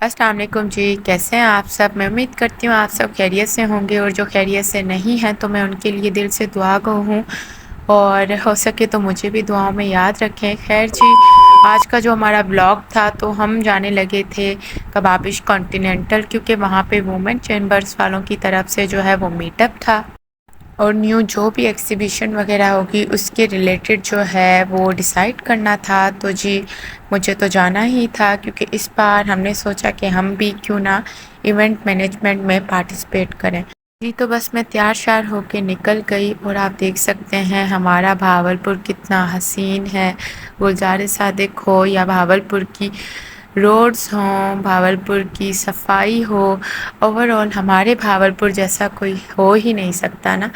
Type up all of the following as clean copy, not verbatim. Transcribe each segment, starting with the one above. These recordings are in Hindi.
अस्सलाम वालेकुम जी, कैसे हैं आप सब? मैं उम्मीद करती हूँ आप सब खैरियत से होंगे और जो खैरियत से नहीं हैं तो मैं उनके लिए दिल से दुआ गो हूँ और हो सके तो मुझे भी दुआओं में याद रखें। खैर जी, आज का जो हमारा ब्लॉग था तो हम जाने लगे थे कबाबिश कॉन्टिनेंटल, क्योंकि वहाँ पे वुमेन चैम्बर्स वालों की तरफ से जो है वो मीटअप था और न्यू जो भी एग्ज़िबिशन वगैरह होगी उसके रिलेटेड जो है वो डिसाइड करना था। तो जी, मुझे तो जाना ही था, क्योंकि इस बार हमने सोचा कि हम भी क्यों ना इवेंट मैनेजमेंट में पार्टिसिपेट करें। जी, तो बस मैं तैयार-श्यार होके निकल गई और आप देख सकते हैं हमारा भावलपुर कितना हसीन है। गुलज़ार सादिक हो या भावलपुर की रोड्स हों, भावलपुर की सफाई हो, ओवरऑल हमारे भावलपुर जैसा कोई हो ही नहीं सकता ना।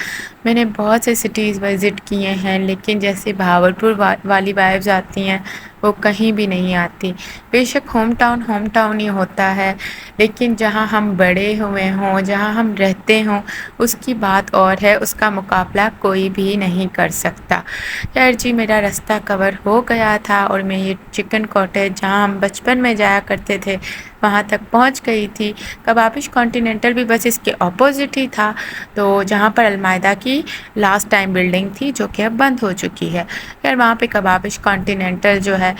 मैंने बहुत से सिटीज़ विज़िट किए हैं, लेकिन जैसे भावलपुर वाली वाइब्स आती हैं वो कहीं भी नहीं आती। बेशक होम टाउन ही होता है, लेकिन जहाँ हम बड़े हुए हों, जहाँ हम रहते हों, उसकी बात और है, उसका मुकाबला कोई भी नहीं कर सकता। खैर जी, मेरा रास्ता कवर हो गया था और मैं ये चिकन कॉटेज जहाँ हम बचपन में जाया करते थे वहाँ तक पहुँच गई थी। कबाबिश कॉन्टिनेंटल भी बस इसके ऑपोजिट ही था, तो जहाँ पर अलमायदा की लास्ट टाइम बिल्डिंग थी जो कि अब बंद हो चुकी है। खैर वहाँ पे कबाबिश कॉन्टिनेंटल जो है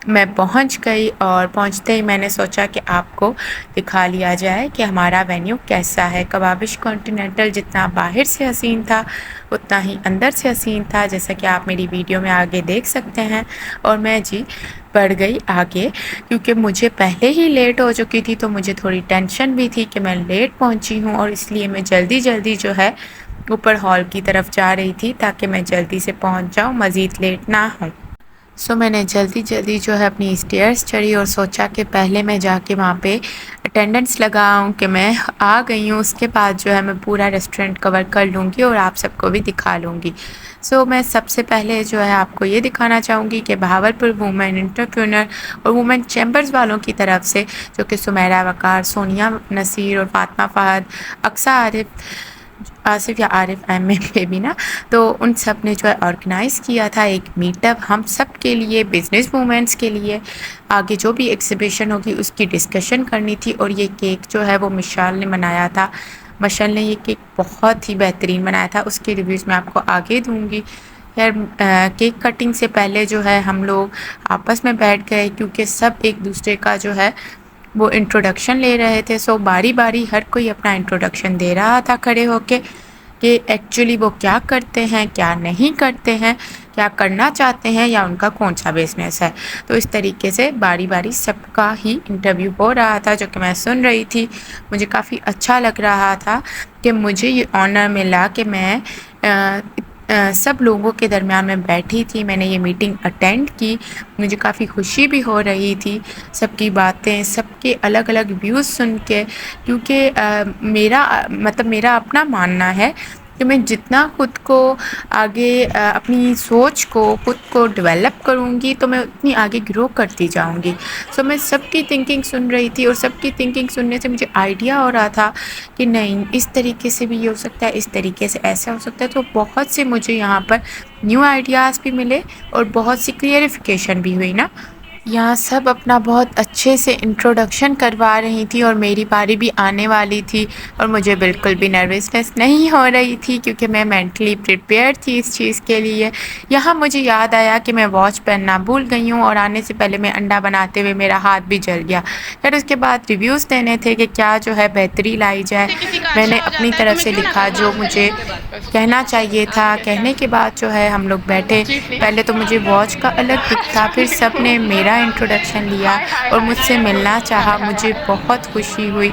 मैं पहुंच गई और पहुंचते ही मैंने सोचा कि आपको दिखा लिया जाए कि हमारा वेन्यू कैसा है। कबाबिश कॉन्टिनेंटल जितना बाहर से हसीन था उतना ही अंदर से हसीन था, जैसा कि आप मेरी वीडियो में आगे देख सकते हैं। और मैं जी बढ़ गई आगे, क्योंकि मुझे पहले ही लेट हो चुकी थी तो मुझे थोड़ी टेंशन भी थी कि मैं लेट पहुंची हूँ, और इसलिए मैं जल्दी जल्दी जो है ऊपर हॉल की तरफ जा रही थी ताकि मैं जल्दी से पहुंच जाऊं, मज़ीद लेट ना हूं। सो मैंने जल्दी जल्दी जो है अपनी स्टेयर्स चढ़ी और सोचा कि पहले मैं जाके वहाँ पे अटेंडेंस लगाऊँ कि मैं आ गई हूँ, उसके बाद जो है मैं पूरा रेस्टोरेंट कवर कर लूँगी और आप सबको भी दिखा लूँगी। सो मैं सबसे पहले जो है आपको ये दिखाना चाहूँगी कि भावलपुर वुमेन एंटरप्रेन्योर और वुमेन चैम्बर्स वालों की तरफ से, जो कि सुमेरा वक़ार, सोनिया नसीर और फ़ातिमा फ़हद, अक्सा आसिफ या आरिफ एम ए बेबी ना, तो उन सब ने जो है ऑर्गेनाइज़ किया था एक मीटअप हम सब के लिए, बिज़नेस वूमेंस के लिए। आगे जो भी एग्ज़िबिशन होगी उसकी डिस्कशन करनी थी, और ये केक जो है वो मिशाल ने बनाया था। मिशाल ने ये केक बहुत ही बेहतरीन बनाया था, उसके रिव्यूज़ मैं आपको आगे दूँगी। खैर केक कटिंग से पहले जो है हम लोग आपस में बैठ गए, क्योंकि सब एक दूसरे का जो है वो इंट्रोडक्शन ले रहे थे। सो बारी बारी हर कोई अपना इंट्रोडक्शन दे रहा था खड़े होके कि एक्चुअली वो क्या करते हैं, क्या नहीं करते हैं, क्या करना चाहते हैं, या उनका कौन सा बिज़नेस है। तो इस तरीके से बारी बारी सबका ही इंटरव्यू हो रहा था, जो कि मैं सुन रही थी। मुझे काफ़ी अच्छा लग रहा था कि मुझे ये ऑनर मिला कि मैं सब लोगों के दरमियान में बैठी थी, मैंने ये मीटिंग अटेंड की। मुझे काफ़ी खुशी भी हो रही थी सबकी बातें, सबके अलग अलग व्यूज़ सुन के, क्योंकि मेरा अपना मानना है कि मैं जितना खुद को आगे अपनी सोच को खुद को डेवलप करूँगी तो मैं उतनी आगे ग्रो करती जाऊँगी। सो मैं सबकी थिंकिंग सुन रही थी और सबकी थिंकिंग सुनने से मुझे आइडिया हो रहा था कि नहीं, इस तरीके से भी ये हो सकता है, इस तरीके से ऐसा हो सकता है। तो बहुत से मुझे यहाँ पर न्यू आइडियाज़ भी मिले और बहुत सी क्लियरिफिकेशन भी हुई ना। यहाँ सब अपना बहुत अच्छे से इंट्रोडक्शन करवा रही थी और मेरी बारी भी आने वाली थी, और मुझे बिल्कुल भी नर्वसनेस नहीं हो रही थी, क्योंकि मैं मेंटली प्रिपेयर थी इस चीज़ के लिए। यहाँ मुझे याद आया कि मैं वॉच पहनना भूल गई हूँ, और आने से पहले मैं अंडा बनाते हुए मेरा हाथ भी जल गया। फिर उसके बाद रिव्यूज़ देने थे कि क्या जो है बेहतरी लाई जाए। मैंने अपनी तरफ से लिखा जो मुझे कहना चाहिए था। कहने के बाद जो है हम लोग बैठे। पहले तो मुझे वॉच का अलग दुख था, फिर सब ने मेरा इंट्रोडक्शन लिया और मुझसे मिलना चाहा। मुझे बहुत खुशी हुई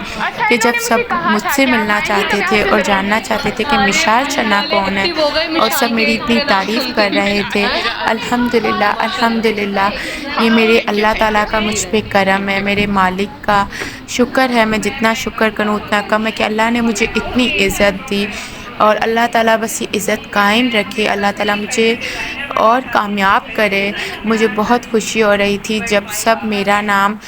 कि जब सब मुझसे मिलना चाहते थे और जानना चाहते थे कि मिशाल चन्ना कौन है, और सब मेरी इतनी तारीफ़ कर रहे थे। अल्हम्दुलिल्लाह, अल्हम्दुलिल्लाह, ये मेरे अल्लाह ताला का मुझ पे करम है, मेरे मालिक का शुक्र है। मैं जितना शुक्र करूँ उतना कम है कि अल्लाह ने मुझे इतनी इज़्ज़त दी, और अल्लाह ताला बस ये इज़्ज़त कायम रखे, अल्लाह ताला मुझे और कामयाब करे। मुझे बहुत खुशी हो रही थी जब सब मेरा नाम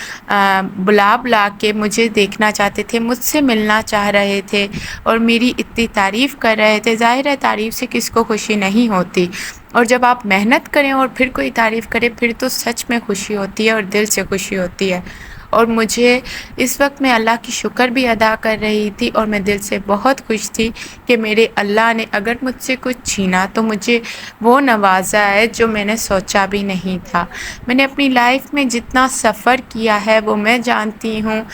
बुला बुला के मुझे देखना चाहते थे, मुझसे मिलना चाह रहे थे और मेरी इतनी तारीफ़ कर रहे थे। ज़ाहिर है तारीफ़ से किसको खुशी नहीं होती, और जब आप मेहनत करें और फिर कोई तारीफ़ करे फिर तो सच में खुशी होती है और दिल से खुशी होती है। और मुझे इस वक्त मैं अल्लाह की शुक्र भी अदा कर रही थी और मैं दिल से बहुत खुश थी कि मेरे अल्लाह ने अगर मुझसे कुछ छीना तो मुझे वो नवाजा है जो मैंने सोचा भी नहीं था। मैंने अपनी लाइफ में जितना सफ़र किया है वो मैं जानती हूँ,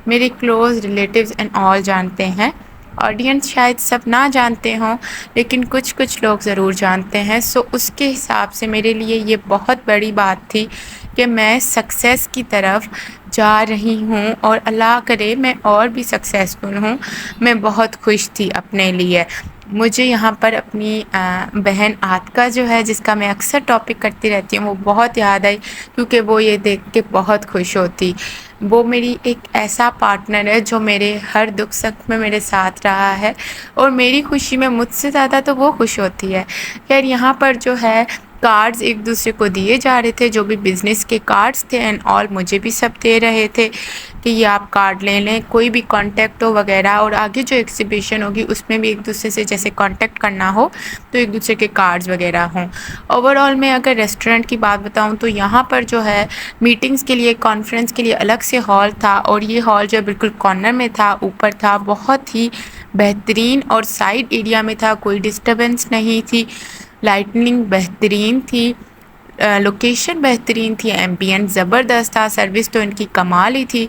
मेरे क्लोज़ रिलेटिव्स एंड ऑल जानते हैं। ऑडियंस शायद सब ना जानते हों, लेकिन कुछ कुछ लोग ज़रूर जानते हैं। सो उसके हिसाब से मेरे लिए ये बहुत बड़ी बात थी कि मैं सक्सेस की तरफ जा रही हूँ और अल्लाह करे मैं और भी सक्सेसफुल हूँ। मैं बहुत खुश थी अपने लिए। मुझे यहाँ पर अपनी बहन आतिका जो है, जिसका मैं अक्सर टॉपिक करती रहती हूँ, वो बहुत याद आई क्योंकि वो ये देख के बहुत खुश होती। वो मेरी एक ऐसा पार्टनर है जो मेरे हर दुख सुख में मेरे साथ रहा है और मेरी खुशी में मुझसे ज़्यादा तो वो खुश होती है। खैर यहाँ पर जो है कार्ड्स एक दूसरे को दिए जा रहे थे, जो भी बिज़नेस के कार्ड्स थे एंड ऑल, मुझे भी सब दे रहे थे कि ये आप कार्ड ले लें, कोई भी कांटेक्ट हो वगैरह, और आगे जो एग्जीबिशन होगी उसमें भी एक दूसरे से जैसे कांटेक्ट करना हो तो एक दूसरे के कार्ड्स वगैरह हों। ओवरऑल मैं अगर रेस्टोरेंट की बात बताऊं तो यहाँ पर जो है मीटिंग्स के लिए, कॉन्फ्रेंस के लिए अलग से हॉल था और ये हॉल जो बिल्कुल कॉर्नर में था, ऊपर था, बहुत ही बेहतरीन और साइड एरिया में था, कोई डिस्टर्बेंस नहीं थी, लाइटनिंग बेहतरीन थी, लोकेशन बेहतरीन थी, एम्बियंट ज़बरदस्त था, सर्विस तो इनकी कमाल ही थी।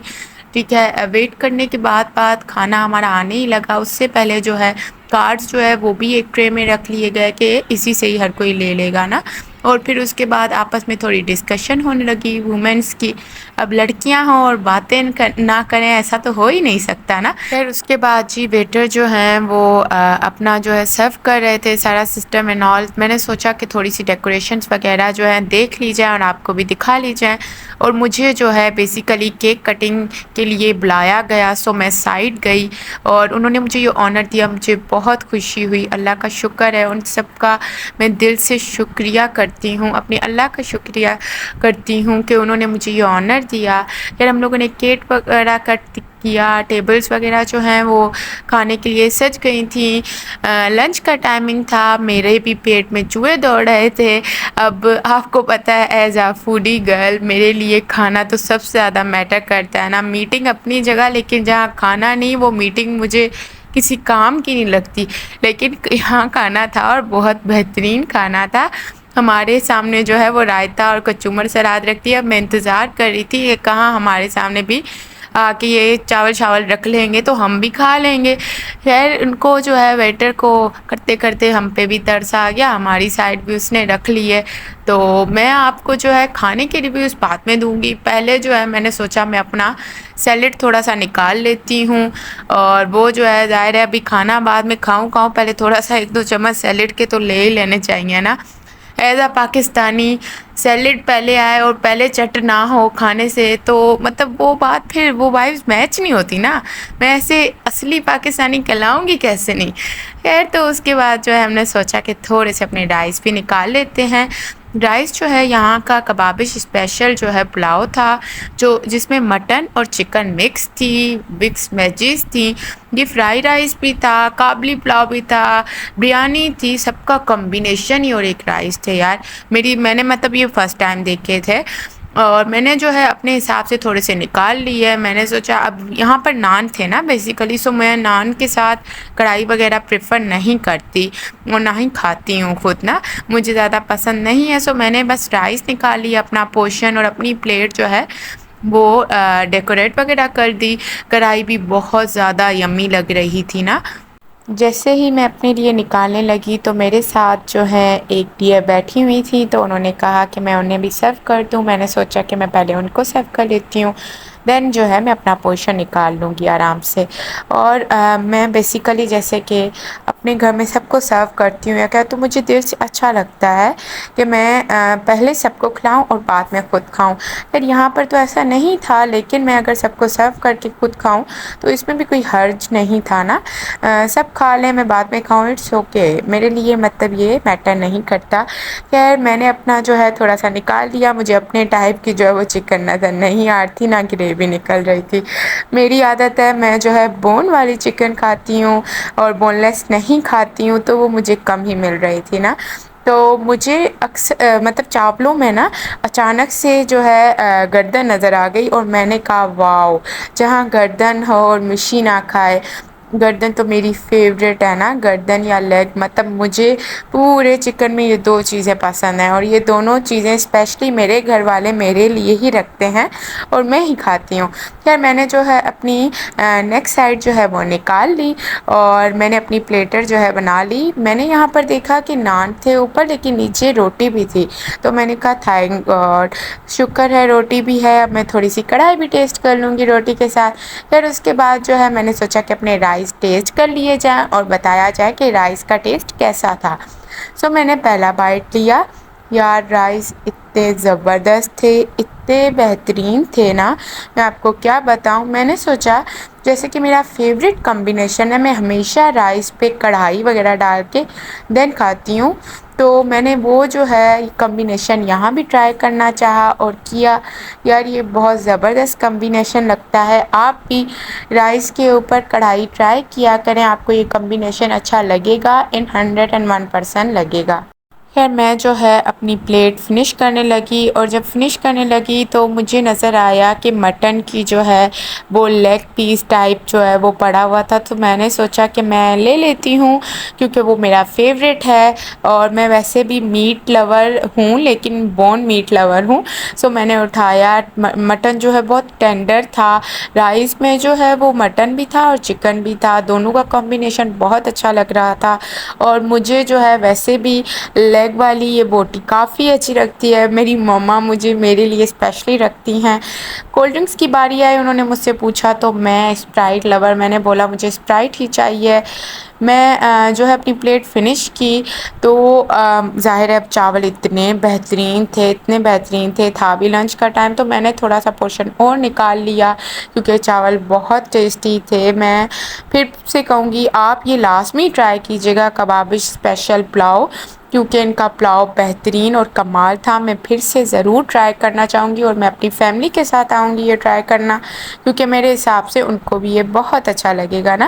ठीक है, वेट करने के बाद खाना हमारा आने ही लगा। उससे पहले जो है कार्ड्स जो है वो भी एक ट्रे में रख लिए गए कि इसी से ही हर कोई ले लेगा ना। और फिर उसके बाद आपस में थोड़ी डिस्कशन होने लगी वुमेंस की। अब लड़कियां हों और बातें ना करें, ऐसा तो हो ही नहीं सकता ना। फिर उसके बाद जी वेटर जो हैं वो अपना जो है सर्व कर रहे थे, सारा सिस्टम एंड ऑल। मैंने सोचा कि थोड़ी सी डेकोरेशंस वगैरह जो है देख ली जाए और आपको भी दिखा ली जाए। और मुझे जो है बेसिकली केक कटिंग के लिए बुलाया गया, सो मैं साइड गई और उन्होंने मुझे ये ऑनर दिया। मुझे बहुत खुशी हुई, अल्लाह का शुक्र है, उन सब का मैं दिल से शुक्रिया करती हूँ, अपने अल्लाह का शुक्रिया करती हूँ कि उन्होंने मुझे ये ऑनर दिया। फिर हम लोगों ने केक वगैरह कट किया, टेबल्स वगैरह जो हैं वो खाने के लिए सज गई थी। लंच का टाइमिंग था, मेरे भी पेट में चूहे दौड़ रहे थे। अब आपको पता है एज आ फूडी गर्ल मेरे लिए खाना तो सबसे ज़्यादा मैटर करता है ना। मीटिंग अपनी जगह, लेकिन जहाँ खाना नहीं वो मीटिंग मुझे किसी काम की नहीं लगती। लेकिन यहाँ खाना था और बहुत बेहतरीन खाना था। हमारे सामने जो है वो रायता और कचूमर सलाद रखती है। अब मैं इंतज़ार कर रही थी कि कहाँ हमारे सामने भी कि ये चावल चावल रख लेंगे तो हम भी खा लेंगे। खैर उनको जो है वेटर को करते करते हम पे भी तरस आ गया, हमारी साइड भी उसने रख ली है। तो मैं आपको जो है खाने के रिव्यूज़ बाद में दूंगी। पहले जो है मैंने सोचा मैं अपना सैलेड थोड़ा सा निकाल लेती हूँ और वो जो है ज़ाहिर है अभी खाना बाद में खाऊँ पहले थोड़ा सा 1-2 चम्मच सैलेड के तो ले ही लेने चाहिए ना। एज आ पाकिस्तानी सैलेड पहले आए और पहले चट ना हो खाने से तो मतलब वो बात, फिर वो वाइब्स मैच नहीं होती ना। मैं ऐसे असली पाकिस्तानी कहलाऊँगी कैसे नहीं। खैर तो उसके बाद जो है हमने सोचा कि थोड़े से अपने राइस भी निकाल लेते हैं। राइस जो है यहाँ का कबाबिश स्पेशल जो है पुलाव था, जो जिसमें मटन और चिकन मिक्स थी, मिक्स वेजीज थी। ये फ्राई राइस भी था, काबली पुलाव भी था, बिरयानी थी, सबका कॉम्बिनेशन ही और एक राइस थे यार। मैंने मतलब ये फ़र्स्ट टाइम देखे थे और मैंने जो है अपने हिसाब से थोड़े से निकाल लिए। मैंने सोचा अब यहाँ पर नान थे ना बेसिकली, सो मैं नान के साथ कढ़ाई वगैरह प्रेफर नहीं करती और ना ही खाती हूँ खुद ना, मुझे ज़्यादा पसंद नहीं है। सो मैंने बस राइस निकाल लिया अपना पोर्शन और अपनी प्लेट जो है वो डेकोरेट वगैरह कर दी। कढ़ाई भी बहुत ज़्यादा यम्मी लग रही थी ना। जैसे ही मैं अपने लिए निकालने लगी तो मेरे साथ जो है एक डियर बैठी हुई थी, तो उन्होंने कहा कि मैं उन्हें भी सर्व कर दूं। मैंने सोचा कि मैं पहले उनको सर्व कर लेती हूँ, देन जो है मैं अपना पोर्शन निकाल लूँगी आराम से। और मैं बेसिकली जैसे कि अपने घर में सबको सर्व करती हूँ या क्या, तो मुझे दिल से अच्छा लगता है कि मैं पहले सबको खिलाऊँ और बाद में ख़ुद खाऊँ। फिर यहाँ पर तो ऐसा नहीं था, लेकिन मैं अगर सबको सर्व करके खुद खाऊँ तो इसमें भी कोई हर्ज नहीं था ना। सब खा लें मैं बाद में खाऊँ, इट्स ओके, मेरे लिए मतलब ये मैटर नहीं करता। खैर मैंने अपना जो है थोड़ा सा निकाल लिया। मुझे अपने टाइप की जो है वो चिकन नज़र नहीं आ रही थी, ना ग्रेवी निकल रही थी। मेरी आदत है मैं जो है बोन वाली चिकन खाती हूँ और बोनलेस नहीं खाती हूँ, तो वो मुझे कम ही मिल रही थी ना। तो मुझे मतलब चावलों में ना अचानक से जो है गर्दन नज़र आ गई और मैंने कहा वाओ, जहाँ गर्दन हो और मिर्ची ना खाए। गर्दन तो मेरी फेवरेट है ना, गर्दन या लेग, मतलब मुझे पूरे चिकन में ये 2 चीज़ें पसंद हैं और ये दोनों चीज़ें स्पेशली मेरे घर वाले मेरे लिए ही रखते हैं और मैं ही खाती हूँ। खैर मैंने जो है अपनी नेक साइड जो है वो निकाल ली और मैंने अपनी प्लेटर जो है बना ली। मैंने यहाँ पर देखा कि नान थे ऊपर, लेकिन नीचे रोटी भी थी, तो मैंने कहा थैंक गॉड, शुक्र है रोटी भी है। अब मैं थोड़ी सी कढ़ाई भी टेस्ट कर लूँगी रोटी के साथ। फिर उसके बाद जो है मैंने सोचा कि अपने राइस टेस्ट कर लिए जाएँ और बताया जाए कि राइस का टेस्ट कैसा था। सो मैंने पहला बाइट लिया, यार राइस इतने ज़बरदस्त थे, इतने बेहतरीन थे ना, मैं आपको क्या बताऊँ। मैंने सोचा जैसे कि मेरा फेवरेट कॉम्बिनेशन है, मैं हमेशा राइस पे कढ़ाई वगैरह डाल के देन खाती हूँ, तो मैंने वो जो है कॉम्बिनेशन यहाँ भी ट्राई करना चाहा और किया। यार ये बहुत ज़बरदस्त कॉम्बिनेशन लगता है। आप भी राइस के ऊपर कढ़ाई ट्राई किया करें, आपको ये कॉम्बिनेशन अच्छा लगेगा, इन 101% लगेगा। खैर मैं जो है अपनी प्लेट फ़िनिश करने लगी और जब फ़िनिश करने लगी तो मुझे नज़र आया कि मटन की जो है वो लेग पीस टाइप जो है वो पड़ा हुआ था, तो मैंने सोचा कि मैं ले लेती हूँ क्योंकि वो मेरा फेवरेट है और मैं वैसे भी मीट लवर हूँ, लेकिन बोन मीट लवर हूँ। सो मैंने उठाया, मटन जो है बहुत टेंडर था, राइस में जो है वो मटन भी था और चिकन भी था, दोनों का कॉम्बिनेशन बहुत अच्छा लग रहा था। और मुझे जो है वैसे भी लेग वाली ये बोटी काफ़ी अच्छी लगती है, मेरी मम्मा मुझे मेरे लिए स्पेशली रखती हैं। कोल्ड ड्रिंक्स की बारी आई, उन्होंने मुझसे पूछा तो मैं स्प्राइट लवर, मैंने बोला मुझे स्प्राइट ही चाहिए। मैं जो है अपनी प्लेट फ़िनिश की तो ज़ाहिर है अब चावल इतने बेहतरीन थे, इतने बेहतरीन थे, था भी लंच का टाइम, तो मैंने थोड़ा सा पोर्शन और निकाल लिया क्योंकि चावल बहुत टेस्टी थे। मैं फिर से कहूँगी आप ये लाज़मी ट्राई कीजिएगा कबाबिश स्पेशल पुलाव, क्योंकि इनका पुलाव बेहतरीन और कमाल था। मैं फिर से ज़रूर ट्राई करना चाहूँगी और मैं अपनी फ़ैमिली के साथ आऊँगी ये ट्राई करना, क्योंकि मेरे हिसाब से उनको भी ये बहुत अच्छा लगेगा ना।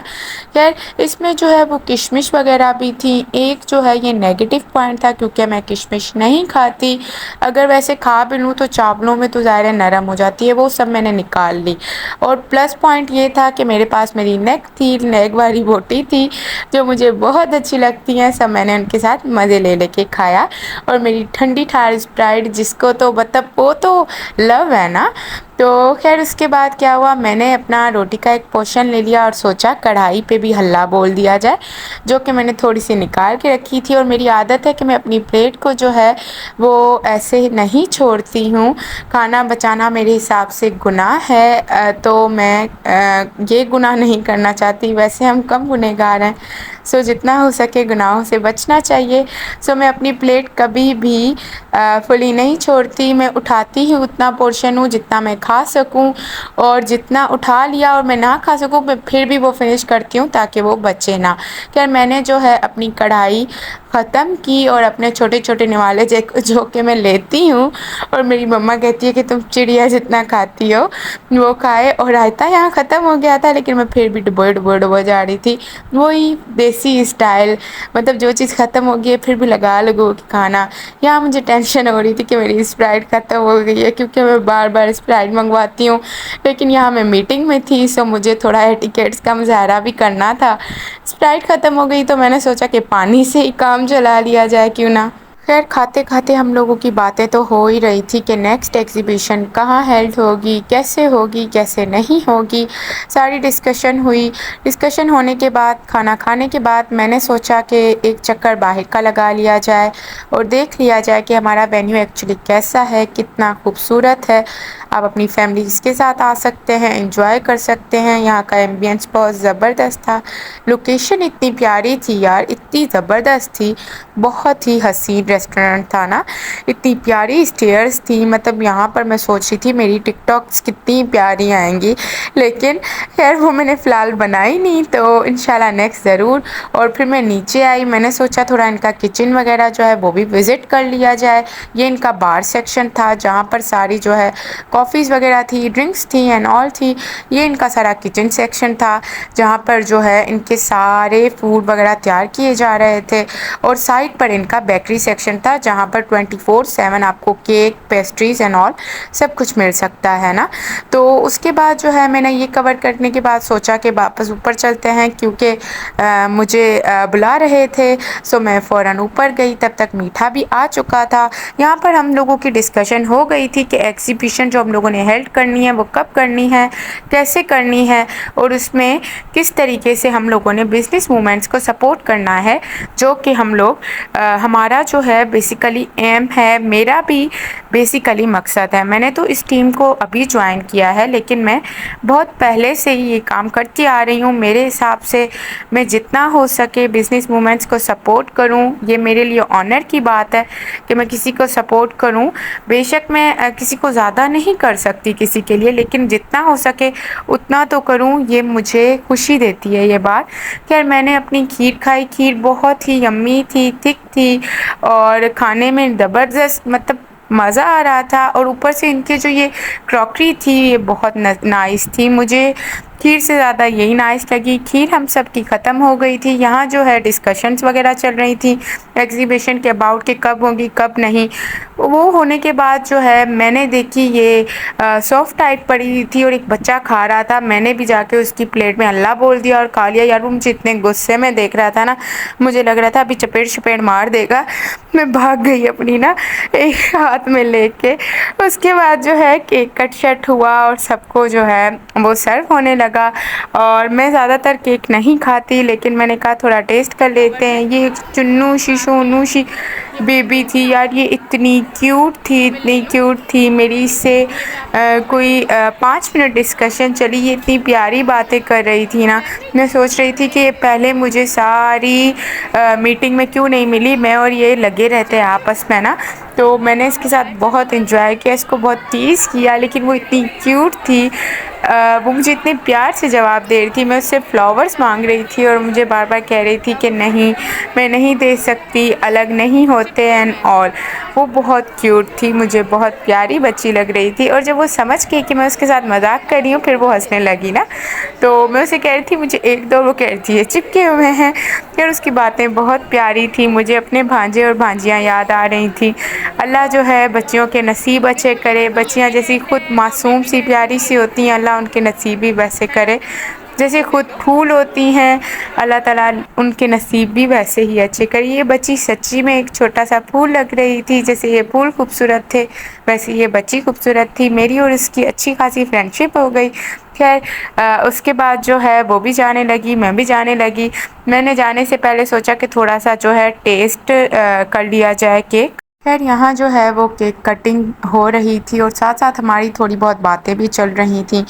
खैर इसमें जो है वो किशमिश वगैरह भी थी। एक जो है ये नेगेटिव पॉइंट था क्योंकि मैं किशमिश नहीं खाती, अगर वैसे खा भी लूँ तो चावलों में तो ज़ाहिर है नरम हो जाती है, वो सब मैंने निकाल ली। और प्लस पॉइंट ये था कि मेरे पास मेरी नेक थी, नेक वाली बोटी थी जो मुझे बहुत अच्छी लगती हैं, सब मैंने उनके साथ मज़े ले लेके खाया। और मेरी ठंडी ठार स्प्राइट, जिसको तो मतलब वो तो लव है ना। तो खैर उसके बाद क्या हुआ, मैंने अपना रोटी का एक पोर्शन ले लिया और सोचा कढ़ाई पे भी हल्ला बोल दिया जाए, जो कि मैंने थोड़ी सी निकाल के रखी थी। और मेरी आदत है कि मैं अपनी प्लेट को जो है वो ऐसे नहीं छोड़ती हूँ, खाना बचाना मेरे हिसाब से गुनाह है, तो मैं ये गुनाह नहीं करना चाहती। वैसे हम कम गुनहगार हैं, सो जितना हो सके गुनाहों से बचना चाहिए। सो मैं अपनी प्लेट कभी भी फुली नहीं छोड़ती, मैं उठाती ही उतना पोर्शन हूँ जितना मैं खा सकूँ, और जितना उठा लिया और मैं ना खा सकूँ मैं फिर भी वो फिनिश करती हूँ ताकि वो बचे ना। खैर मैंने जो है अपनी कढ़ाई ख़त्म की और अपने छोटे छोटे निवाले जो कि मैं लेती हूँ, और मेरी मम्मा कहती है कि तुम चिड़िया जितना खाती हो वो खाए। और रायता यहाँ ख़त्म हो गया था, लेकिन मैं फिर भी डुबो जा रही थी, वही देसी स्टाइल, मतलब जो चीज़ ख़त्म हो गई है फिर भी लगा लगो कि खाना। यहाँ मुझे टेंशन हो रही थी कि मेरी स्प्राइट ख़त्म हो गई है, क्योंकि मैं बार बार स्प्राइट मंगवाती हूँ, लेकिन यहाँ मैं मीटिंग में थी, सो मुझे थोड़ा एटिकेट्स का मुजाहरा भी करना था। स्प्राइट ख़त्म हो गई तो मैंने सोचा कि पानी से ही काम चला लिया जाए, क्यों ना। खैर खाते खाते हम लोगों की बातें तो हो ही रही थी कि नेक्स्ट एग्ज़िबिशन कहाँ हेल्ड होगी, कैसे नहीं होगी, सारी डिस्कशन हुई। डिस्कशन होने के बाद, खाना खाने के बाद मैंने सोचा कि एक चक्कर बाहर का लगा लिया जाए और देख लिया जाए कि हमारा वेन्यू एक्चुअली कैसा है, कितना खूबसूरत है। आप अपनी फैमिलीज़ के साथ आ सकते हैं, एंजॉय कर सकते हैं। यहाँ का एम्बियंस बहुत ज़बरदस्त था, लोकेशन इतनी प्यारी थी यार, इतनी ज़बरदस्त थी, बहुत ही हसीन रेस्टोरेंट था ना, इतनी प्यारी स्टेयर्स थी। मतलब यहाँ पर मैं सोच रही थी मेरी टिकटॉक्स कितनी प्यारी आएंगी, लेकिन खैर वो मैंने फ़िलहाल बनाई नहीं, तो इंशाल्लाह नेक्स्ट ज़रूर। और फिर मैं नीचे आई, मैंने सोचा थोड़ा इनका किचन वगैरह जो है वो भी विज़िट कर लिया जाए। ये इनका बार सेक्शन था जहाँ पर सारी जो है कॉफ़ीज़ वगैरह थी, ड्रिंक्स थी एंड ऑल थी। ये इनका सारा किचन सेक्शन था जहाँ पर जो है इनके सारे फूड वगैरह तैयार किए जा रहे थे, और साइड पर इनका बेकरी सेक्शन था जहाँ पर 24/7 आपको केक, पेस्ट्रीज एंड ऑल सब कुछ मिल सकता है ना। तो उसके बाद जो है मैंने ये कवर करने के बाद सोचा कि वापस ऊपर चलते हैं, क्योंकि मुझे बुला रहे थे। सो मैं फ़ौरन ऊपर गई, तब तक मीठा भी आ चुका था। यहाँ पर हम लोगों की डिस्कशन हो गई थी कि एग्ज़िबिशन जो हम लोगों ने हेल्ड करनी है वो कब करनी है, कैसे करनी है, और उसमें किस तरीके से हम लोगों ने बिज़नेस मूवमेंट्स को सपोर्ट करना है, जो कि हम लोग हमारा जो है बेसिकली एम है, मेरा भी बेसिकली मकसद है। मैंने तो इस टीम को अभी ज्वाइन किया है, लेकिन मैं बहुत पहले से ही ये काम करती आ रही हूँ। मेरे हिसाब से मैं जितना हो सके बिज़नेस मूवमेंट्स को सपोर्ट करूँ, ये मेरे लिए ऑनर की बात है कि मैं किसी को सपोर्ट करूँ। बेशक मैं किसी को ज़्यादा नहीं कर सकती किसी के लिए, लेकिन जितना हो सके उतना तो करूँ, ये मुझे खुशी देती है ये बात। खैर मैंने अपनी खीर खाई, खीर बहुत ही यम्मी थी, थिक थी और खाने में ज़बरदस्त मतलब मज़ा आ रहा था, और ऊपर से इनके जो ये क्रॉकरी थी ये बहुत नाइस थी। मुझे खीर से ज़्यादा यही नाइस लगी। खीर हम सब की ख़त्म हो गई थी। यहाँ जो है डिस्कशंस वगैरह चल रही थी एग्ज़िबिशन के अबाउट कि कब होगी कब नहीं। वो होने के बाद जो है मैंने देखी ये सॉफ्ट टाइप पड़ी थी और एक बच्चा खा रहा था। मैंने भी जाके उसकी प्लेट में अल्लाह बोल दिया और खा लिया। यार वो मुझे इतने गुस्से में देख रहा था ना, मुझे लग रहा था अभी चपेट शपेट मार देगा। मैं भाग गई अपनी ना एक हाथ में लेके। उसके बाद जो है केक कट शट हुआ और सबको जो है वो सर्व होने लगा। और मैं ज़्यादातर केक नहीं खाती, लेकिन मैंने कहा थोड़ा टेस्ट कर लेते हैं। ये Chunnu she Sonu she baby थी यार, ये इतनी क्यूट थी, इतनी क्यूट थी। मेरी इससे कोई 5 मिनट डिस्कशन चली। ये इतनी प्यारी बातें कर रही थी ना, मैं सोच रही थी कि ये पहले मुझे सारी मीटिंग में क्यों नहीं मिली। मैं और ये लगे रहते हैं आपस में ना, तो मैंने इसके साथ बहुत एंजॉय किया, इसको बहुत टीज़ किया। लेकिन वो इतनी क्यूट थी, वो मुझे इतने प्यार से जवाब दे रही थी। मैं उससे फ्लावर्स मांग रही थी और मुझे बार बार कह रही थी कि नहीं मैं नहीं दे सकती, अलग नहीं होते एंड ऑल। वो बहुत क्यूट थी, मुझे बहुत प्यारी बच्ची लग रही थी। और जब वो समझ गई कि मैं उसके साथ मजाक कर रही हूँ, फिर वो हंसने लगी ना। तो मैं उसे कह रही थी मुझे एक दो, वो कह रही थी ये चिपके हुए हैं। फिर उसकी बातें बहुत प्यारी थी, मुझे अपने भांजे और भांजियाँ याद आ रही थी। अल्लाह जो है बच्चियों के नसीब अच्छे करे। बच्चियाँ जैसी खुद मासूम सी प्यारी सी होती हैं, अल्लाह उनके नसीब भी वैसे करे। जैसे खुद फूल होती हैं, अल्लाह ताला उनके नसीब भी वैसे ही अच्छे करे। ये बच्ची सच्ची में एक छोटा सा फूल लग रही थी। जैसे ये फूल खूबसूरत थे, वैसे ये बच्ची खूबसूरत थी। मेरी और उसकी अच्छी खासी फ्रेंडशिप हो गई। खैर उसके बाद जो है वो भी जाने लगी, मैं भी जाने लगी। मैंने जाने से पहले सोचा कि थोड़ा सा जो है टेस्ट कर लिया जाए केक। खैर यहाँ जो है वो केक कटिंग हो रही थी और साथ साथ हमारी थोड़ी बहुत बातें भी चल रही थी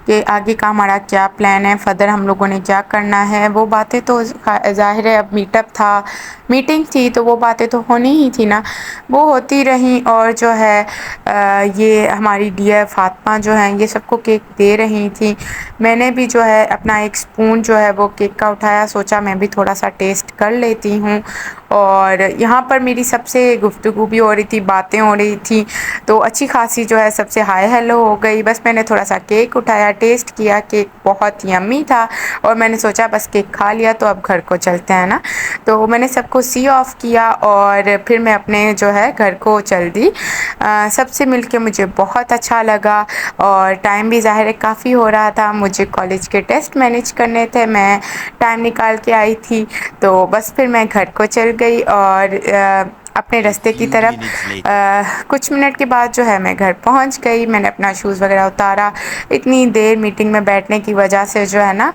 कि आगे का हमारा क्या प्लान है, फर्दर हम लोगों ने क्या करना है। वो बातें तो ज़ाहिर है अब मीटअप था, मीटिंग थी, तो वो बातें तो होनी ही थी ना, वो होती रहीं। और जो है ये हमारी डियर फातिमा जो हैं ये सबको केक दे रही थी। मैंने भी जो है अपना एक स्पून जो है वो केक का उठाया, सोचा मैं भी थोड़ा सा टेस्ट कर लेती हूँ। और यहाँ पर मेरी सबसे गुफ्तगू भी हो रही थी, बातें हो रही थी, तो अच्छी खासी जो है सबसे हाय हेलो हो गई। बस मैंने थोड़ा सा केक उठाया, टेस्ट किया, केक बहुत यम्मी था और मैंने सोचा बस केक खा लिया तो अब घर को चलते हैं ना। तो मैंने सबको सी ऑफ किया और फिर मैं अपने जो है घर को चल दी। सबसे मिलके मुझे बहुत अच्छा लगा और टाइम भी ज़ाहिर है काफ़ी हो रहा था, मुझे कॉलेज के टेस्ट मैनेज करने थे, मैं टाइम निकाल के आई थी। तो बस फिर मैं घर को चल गई और अपने रास्ते की तरफ। कुछ मिनट के बाद जो है मैं घर पहुंच गई। मैंने अपना शूज़ वगैरह उतारा। इतनी देर मीटिंग में बैठने की वजह से जो है ना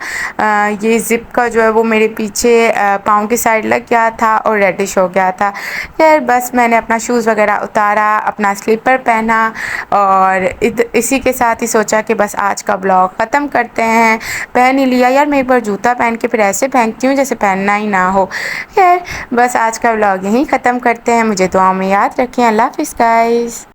ये ज़िप का जो है वो मेरे पीछे पाँव की साइड लग गया था और रेडिश हो गया था। फिर बस मैंने अपना शूज़ वगैरह उतारा, अपना स्लीपर पहना और इसी के साथ ही सोचा कि बस आज का ब्लॉग ख़त्म करते हैं। पहन ही लिया यार, मैं एक बार जूता पहन के फिर ऐसे फेंकती हूँ जैसे पहनना ही ना हो। खैर बस आज का ब्लॉग यहीं ख़त्म करते हैं। मुझे दुआ में याद रखें। अल्लाह हाफ़िज़ गाइस।